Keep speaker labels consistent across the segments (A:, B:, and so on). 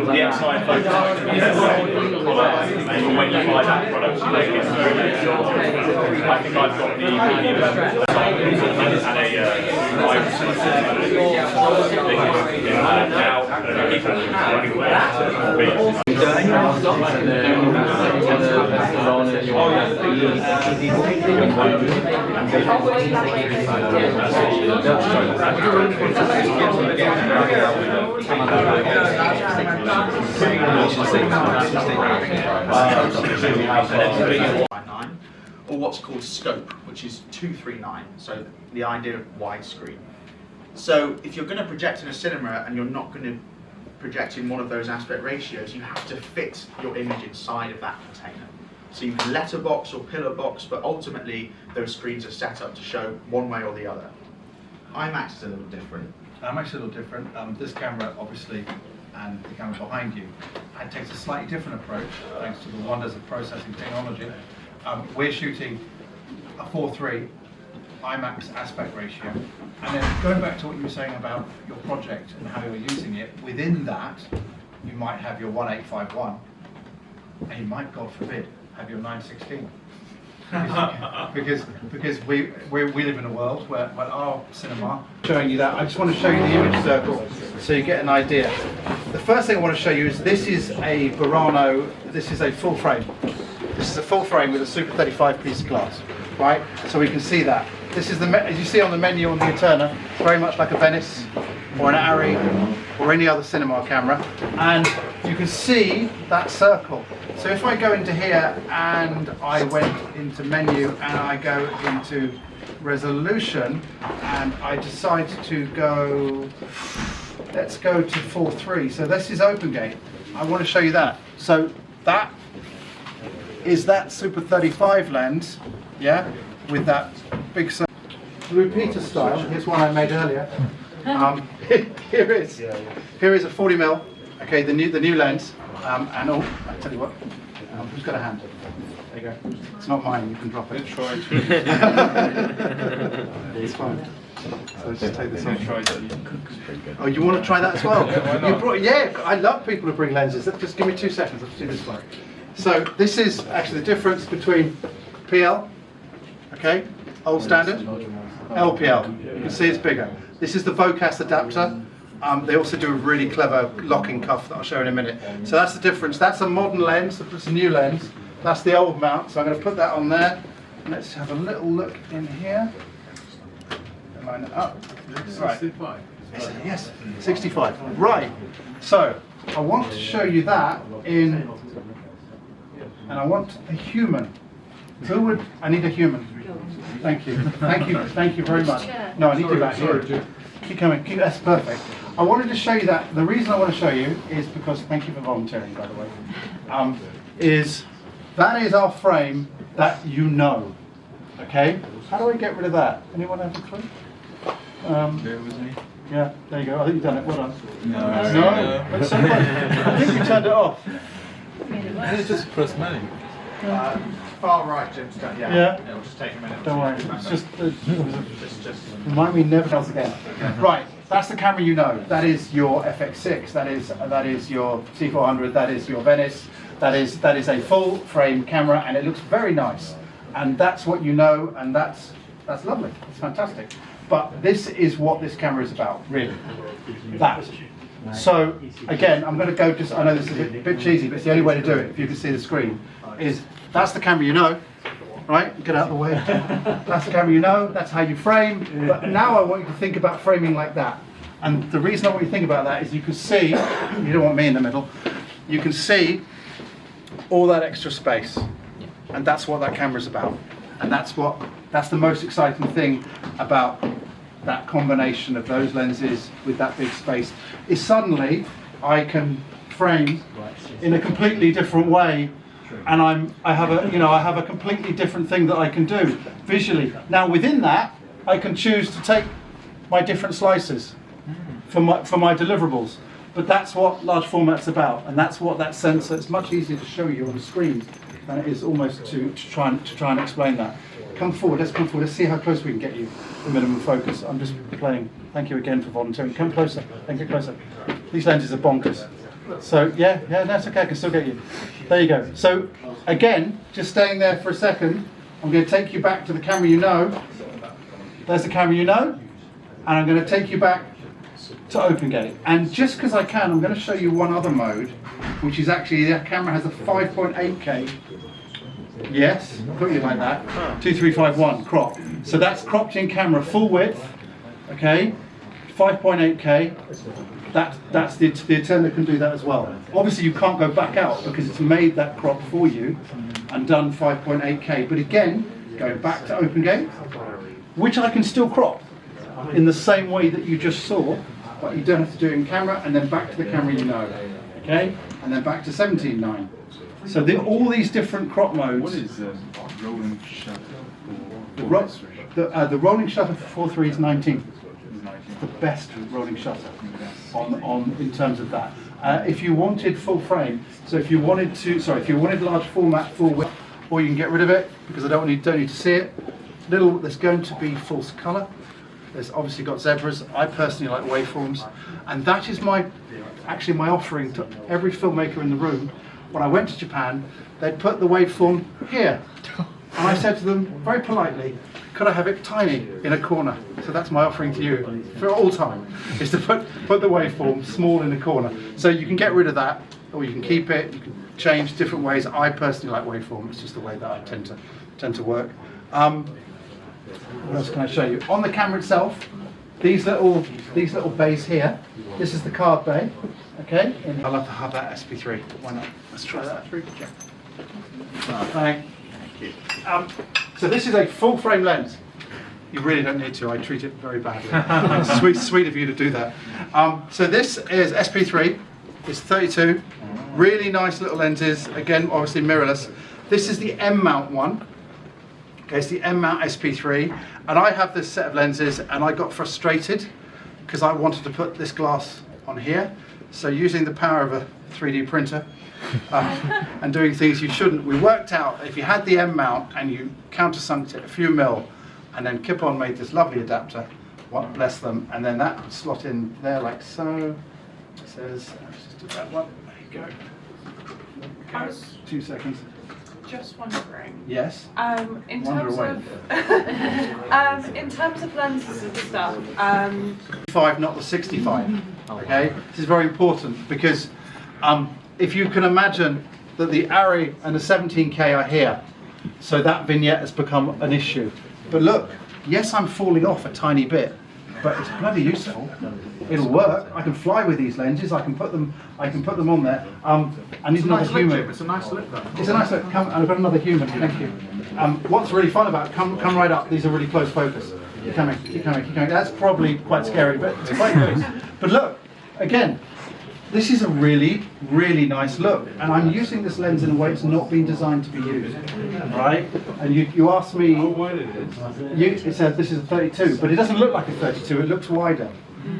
A: The outside focus when you buy that product, you make it very I think I've got the
B: or what's called scope, which is 239, so the idea of widescreen. So if you're going to project in a cinema and you're not going to project in one of those aspect ratios, you have to fit your image inside of that container. So you can letterbox or pillar box, but ultimately those screens are set up to show one way or the other. IMAX is a little different.
C: IMAX is a little different. This camera, obviously, and the camera behind you, it takes a slightly different approach, thanks to the wonders of processing technology. We're shooting a 4:3 IMAX aspect ratio. And then going back to what you were saying about your project and how you're using it, within that, you might have your 1851, and you might, God forbid, have your 916. because we live in a world where our cinema, showing you that, I just want to show you the image circle so you get an idea. The first thing I want to show you is this is a Burano, this is a full frame. This is a full frame with a Super 35 piece of glass, right? So we can see that. This is as you see on the menu on the Eterna, it's very much like a Venice or an ARRI or any other cinema camera, and you can see that circle. So if I go into here and I went into menu and I go into resolution and I decide to go, let's go to 4:3. So this is open gate. I want to show you that. So that is that Super 35 lens, yeah, with that big repeater style. Here's one I made earlier. Here is a 40mm. Okay, the new lens. And oh, I tell you what, who's got a hand? There you go. It's not mine. You can drop it. It's fine. So let's just take this off. Oh, you want to try that as well? Yeah, I love people who bring lenses. Just give me 2 seconds. Let's do this one. So this is actually the difference between PL, okay, old standard, LPL. You can see it's bigger. This is the Vocas adapter. They also do a really clever locking cuff that I'll show in a minute. So that's the difference. That's a modern lens. It's a new lens. That's the old mount. So I'm going to put that on there. And let's have a little look in here. Line it up. Right. 65. Yes, 65. Right. So I want to show you that in. And I want a human. Who would? I need a human. Thank you. Thank you. Thank you very much. No, I need you back here. Keep coming. That's perfect. I wanted to show you that. The reason I want to show you is because, thank you for volunteering, by the way, that is our frame that you know. Okay? How do I get rid of that? Anyone have a clue?
D: Bear with me.
C: Yeah, there you go. I think you've done it. Well done.
D: No.
C: That's so much. I think you turned it off.
D: It's just press menu.
B: Far right, Jim's done. Yeah. It'll just take a minute.
C: Don't worry. It's just remind me never else again. Right. That's the camera you know. That is your FX6. That is your C400. That is your Venice. That is a full frame camera, and it looks very nice. And that's what you know, and that's lovely. It's fantastic. But this is what this camera is about, really. That. So again, I'm going to go just. I know this is a bit cheesy, but it's the only way to do it. If you can see the screen, that's the camera you know, right? Get out of the way. That's the camera you know. That's how you frame. But now I want you to think about framing like that. And the reason I want you to think about that is you can see. You don't want me in the middle. You can see all that extra space. And that's what that camera's about. And that's the most exciting thing about that combination of those lenses with that big space, is suddenly I can frame in a completely different way, and I have a completely different thing that I can do visually. Now within that, I can choose to take my different slices for my deliverables. But that's what large format's about, and that's what that sensor. It's much easier to show you on the screen than it is almost to try and explain that. Come forward. Let's come forward. Let's see how close we can get you. The minimum focus. I'm just playing. Thank you again for volunteering. Come closer. Then get closer. These lenses are bonkers. So yeah, that's okay. I can still get you. There you go. So again, just staying there for a second. I'm going to take you back to the camera you know. There's the camera you know, and I'm going to take you back to OpenGate. And just because I can, I'm going to show you one other mode, which is actually the camera has a 5.8K. Yes, put you like that. 2351 crop. So that's cropped in camera full width. Okay, 5.8K. That's the Eterna can do that as well. Obviously, you can't go back out because it's made that crop for you and done 5.8K. But again, going back to OpenGate, which I can still crop in the same way that you just saw, but you don't have to do it in camera, and then back to the camera you know. Okay, and then back to 17:9. So all these different crop modes.
D: What is rolling shutter?
C: The rolling shutter for 4.3 is 19. It's the best rolling shutter on in terms of that. If you wanted full frame, so if you wanted large format full width, or you can get rid of it because I don't need to see it. There's going to be false colour. There's obviously got zebras. I personally like waveforms, and that is my offering to every filmmaker in the room. When I went to Japan, they'd put the waveform here, and I said to them very politely, could I have it tiny in a corner? So that's my offering to you for all time, is to put the waveform small in a corner. So you can get rid of that, or you can keep it. You can change different ways. I personally like waveform. It's just the way that I tend to work. What else can I show you? On the camera itself, these little bays here. This is the card bay. Okay. I love to have that SP3. Why not? Let's try that. Thank you. So this is a full frame lens. You really don't need to. I treat it very badly. Sweet of you to do that. So this is SP3. It's 32. Really nice little lenses. Again, obviously mirrorless. This is the M mount one. Okay, it's the M mount SP3, and I have this set of lenses, and I got frustrated because I wanted to put this glass on here. So using the power of a 3D printer and doing things you shouldn't, we worked out if you had the M mount and you countersunked it a few mil, and then Kip-On made this lovely adapter, what bless them, and then that would slot in there like so. It says, let's just do that one. There you go. 2 seconds.
E: Just wondering.
C: Yes.
E: In
C: Wander
E: terms
C: away.
E: of in terms of lenses and stuff.
C: 5, not the 65. Okay, this is very important because if you can imagine that the ARRI and the 17K are here, so that vignette has become an issue. But look, yes, I'm falling off a tiny bit, but it's bloody useful. It'll work. I can fly with these lenses. I can put them on there. I need another human.
B: It's a nice look though.
C: It's a nice look. Come, I've got another human. Thank you. What's really fun about it, come right up. These are really close focus. Keep coming. That's probably quite scary, but it's quite good. But look, again, this is a really, really nice look, and I'm using this lens in a way it's not been designed to be used. Right? And you asked me. It said this is a 32, but it doesn't look like a 32. It looks wider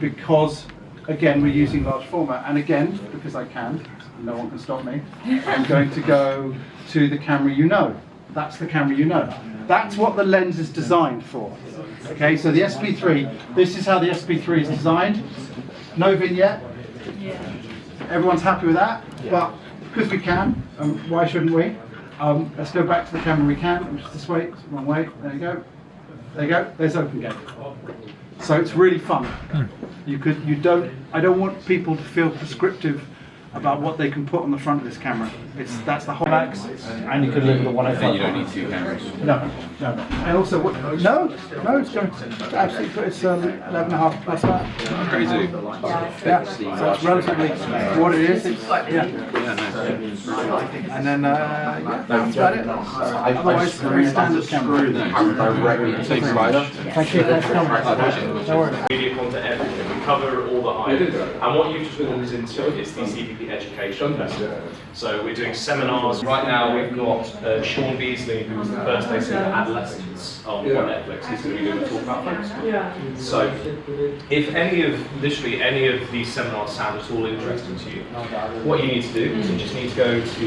C: because, again, we're using large format, and again, because I can. No one can stop me. I'm going to go to the camera you know. That's the camera you know. That's what the lens is designed for. Okay, so the SP3, this is how the SP3 is designed. No vignette.
E: Yeah.
C: Everyone's happy with that, but because we can, why shouldn't we? Let's go back to the camera we can, which is this way, it's the wrong way. There you go. There you go. There's OpenGate. So it's really fun. I don't want people to feel prescriptive about what they can put on the front of this camera. That's the whole max, and you can look at the 105.
F: And you don't need two cameras.
C: No. And also, no, it's going absolutely. It's 11.5 plus that.
F: Crazy.
C: Yeah, so it's relatively what it is. And then that's about it. Otherwise, very standard camera.
F: Thanks, Raj.
C: Thank you. Thanks for coming. No worries.
A: Media content, everything. We cover all the items. And what you've just walked into is the CVP Education Festival. So we're doing seminars. Right now we've got Sean Beasley, who's the first day singer Adolescents on Netflix. He's going to be doing a talk about films.
E: Yeah.
A: So if literally any of these seminars sound at all interesting to you, what you need to do is you just need to go to